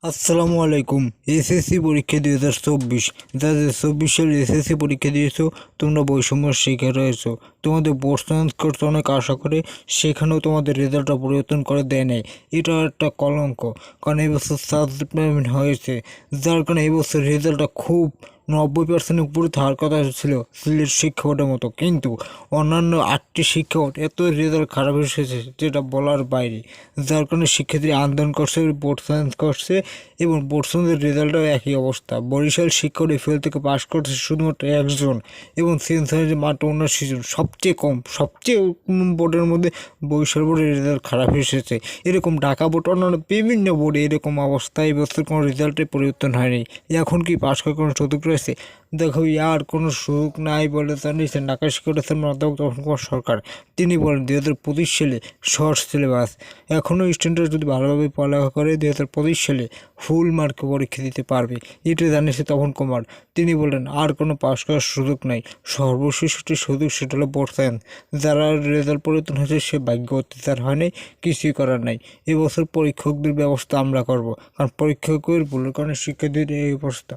আসসালামু আলাইকুম। এসএসসি পরীক্ষা 2024, যাদের 24 সালে এসএসসি পরীক্ষা দিয়েছো, তোমরা বৈষম্যের শিকার হয়েছো। তোমাদের বোর্ড চেঞ্জ করতে অনেক আশা করে, সেখানেও তোমাদের রেজাল্টটা পরিবর্তন করে দেয় নাই। এটা একটা কলঙ্ক, কারণ এবছর সাবজেক্ট হয়েছে, যার কারণে এবছর রেজাল্টটা খুব 90% উপরে থাকার কথা ছিল সিলেট শিক্ষা বোর্ডের মতো, কিন্তু অন্যান্য 8টি শিক্ষা বোর্ড এত রেজাল্ট খারাপ এসেছে যেটা বলার বাইরে। যার কারণে শিক্ষার্থী আন্দোলন করছে, বোর্ড চেঞ্জ করছে, এবং বোর্ড চেঞ্জের রেজাল্টও একই অবস্থা। বরিশাল শিক্ষা বোর্ডে ফেল থেকে পাশ করছে শুধুমাত্র একজন, এবং চেঞ্জ হয়েছে মাত্র 79 জন, সবচেয়ে কম। সবচেয়ে বোর্ডের মধ্যে বরিশাল বোর্ডের রেজাল্ট খারাপ এসেছে। এরকম ঢাকা বোর্ড, অন্যান্য বিভিন্ন বোর্ডে এরকম অবস্থা, এবছর কোনো রেজাল্টের পরিবর্তন হয়নি। এখন কি পাশ করার কোনো সুযোগ রয়েছে? দেখো, আর কোনো সুযোগ নাই বলে জানিয়েছেন ঢাকা শিক্ষা বোর্ডের অধ্যাপক তপন কুমার সরকার। তিনি বলেন 2025 সালে শর্ট সিলেবাস, এখনও স্টুডেন্টরা যদি ভালোভাবে পড়ালেখা করে 2025 সালে ফুল মার্কে পরীক্ষা দিতে পারবে, এটা জানিয়েছে তপন কুমার। তিনি বলেন আর কোনো পাশ করার সুযোগ নাই, সর্বশেষ একটি সুযোগ, সেটা হলো বোর্ড সায়েন্স। যারা রেজাল্ট পরিবর্তন হয়েছে সে ভাগ্য অত্যাচার হয় নাই, কিছুই করার নাই। এবছর পরীক্ষকদের ব্যবস্থা আমরা করব, কারণ পরীক্ষকের ভুলের কারণে শিক্ষার্থীদের এই অবস্থা।